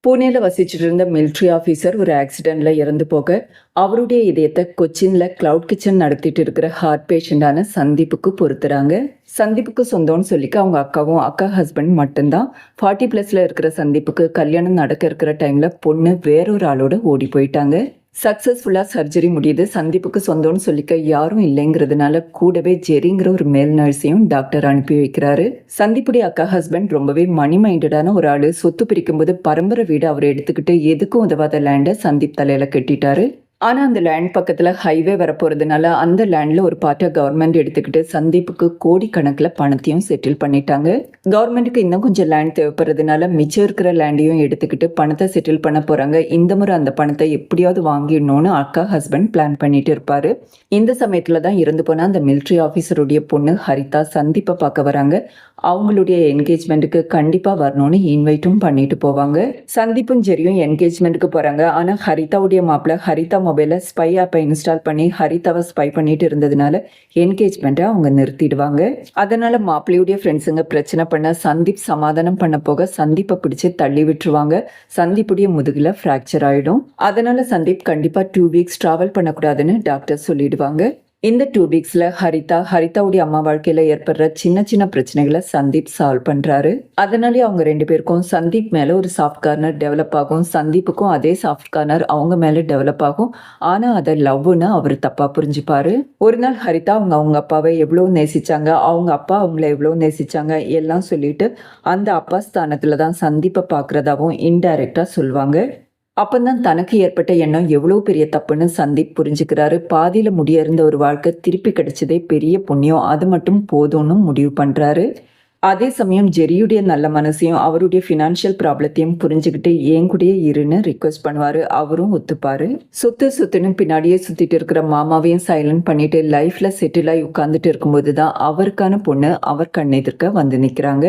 புனேல வசிச்சுட்டு இருந்த military officer ஒரு ஆக்சிடென்ட்ல இறந்து போக அவருடைய இதயத்தை கொச்சின்ல கிளவுட் கிச்சன் நடத்திட்டு இருக்கிற ஹார்ட் பேஷண்டான சந்தீப்புக்கு பொறுத்துறாங்க. சந்தீப்புக்கு சொந்தம்னு சொல்லிக்க அவங்க அக்காவும் அக்கா ஹஸ்பண்ட் மட்டும்தான். 40+ இருக்கிற சந்தீப்புக்கு கல்யாணம் நடக்க இருக்கிற டைம்ல பொண்ணு வேறொரு ஆளோட ஓடி போயிட்டாங்க. சக்ஸஸ்ஃபுல்லாக சர்ஜரி முடியுது. சந்தீப்புக்கு சொந்தம்னு சொல்லிக்க யாரும் இல்லைங்கிறதுனால கூடவே ஜெரிங்கிற ஒரு மேல் நர்ஸையும் டாக்டர் அனுப்பி வைக்கிறாரு. சந்தீப்புடைய அக்கா ஹஸ்பண்ட் ரொம்பவே மணி மைண்டடான ஒரு ஆள். சொத்து பிரிக்கும்போது பரம்பரை வீடு அவர் எடுத்துக்கிட்டு எதுக்கும் உதவாத லேண்டை சந்தீப் தலையில கட்டிட்டாரு. ஆனால் அந்த லேண்ட் பக்கத்தில் ஹைவே வரப்போகிறதுனால அந்த லேண்டில் ஒரு பார்ட்டை கவர்மெண்ட் எடுத்துக்கிட்டு சந்தீப்புக்கு கோடிக்கணக்கில் பணத்தையும் செட்டில் பண்ணிட்டாங்க. கவர்மெண்ட்டுக்கு இன்னும் கொஞ்சம் லேண்ட் தேவைப்படுறதுனால மிச்சம் இருக்கிற லேண்டையும் எடுத்துக்கிட்டு பணத்தை செட்டில் பண்ண போகிறாங்க. இந்த முறை அந்த பணத்தை எப்படியாவது வாங்கிடணும்னு அக்கா ஹஸ்பண்ட் பிளான் பண்ணிட்டு இருப்பாரு. இந்த சமயத்தில் தான் இறந்து போனால் அந்த மிலிட்ரி ஆஃபீஸருடைய பொண்ணு ஹரிதா சந்தீப்பை பார்க்க வராங்க. அவங்களுடைய என்கேஜ்மெண்ட்டுக்கு கண்டிப்பாக வரணும்னு இன்வைட்டும் பண்ணிட்டு போவாங்க. சந்தீப்பும் ஜெரியும் என்கேஜ்மெண்ட்டுக்கு போகிறாங்க. ஆனால் ஹரிதாவுடைய மாப்பிள்ள ஹரிதா மொபைலில் ஸ்பை ஆப்பை இன்ஸ்டால் பண்ணி ஹரிதாவை ஸ்பை பண்ணிட்டு இருந்ததுனால என்கேஜ்மெண்ட்டை அவங்க நிறுத்திடுவாங்க. அதனால மாப்பிள்ளையுடைய ஃப்ரெண்ட்ஸுங்க பிரச்சனை பண்ண சந்தீப் சமாதானம் பண்ண போக சந்தீப்பை பிடிச்சி தள்ளி விட்டுருவாங்க. சந்தீப்புடைய முதுகில் ஃப்ராக்சர் ஆகிடும். அதனால சந்தீப் கண்டிப்பாக 2 வீக்ஸ் ட்ராவல் பண்ணக்கூடாதுன்னு டாக்டர் சொல்லிடுவாங்க. இந்த 2 வீக்ஸில் ஹரிதாவுடைய அம்மா வாழ்க்கையில் ஏற்படுற சின்ன சின்ன பிரச்சனைகளை சந்தீப் சால்வ் பண்ணுறாரு. அதனாலே அவங்க 2 பேருக்கும் சந்தீப் மேலே ஒரு சாஃப்ட் கார்னர் டெவலப் ஆகும். சந்தீப்புக்கும் அதே சாஃப்ட் கார்னர் அவங்க மேலே டெவலப் ஆகும். ஆனால் அதை லவ்னு அவர் தப்பாக புரிஞ்சுப்பாரு. ஒரு நாள் ஹரிதா அவங்க அப்பாவை எவ்வளோ நேசிச்சாங்க, அவங்க அப்பா அவங்கள எவ்வளோ நேசிச்சாங்க எல்லாம் சொல்லிட்டு அந்த அப்பா ஸ்தானத்தில் தான் சந்தீப்பை பார்க்குறதாவும் இன்டைரக்டாக சொல்லுவாங்க. அப்பந்தான் தனக்கு ஏற்பட்ட எண்ணம் எவ்வளோ பெரிய தப்புன்னு சந்தீப் புரிஞ்சுக்கிறாரு. பாதியில் முடியிருந்த ஒரு வாழ்க்கை திருப்பி கிடைச்சதே பெரிய புண்ணியம், அது மட்டும் போதும்னு முடிவு பண்ணுறாரு. அதே சமயம் ஜெரியுடைய நல்ல மனசையும் அவருடைய ஃபினான்ஷியல் ப்ராப்ளத்தையும் புரிஞ்சுக்கிட்டு என் கூடயே இருன்னு ரிக்வெஸ்ட் பண்ணுவார். அவரும் ஒத்துப்பாரு. சொத்துன்னு பின்னாடியே சுற்றிட்டு இருக்கிற மாமாவையும் சைலண்ட் பண்ணிட்டு லைஃப்பில் செட்டில் ஆகி உட்காந்துட்டு இருக்கும்போது தான் அவருக்கான பொண்ணு அவர் கண்ணெதிர்க்க வந்து நிற்கிறாங்க.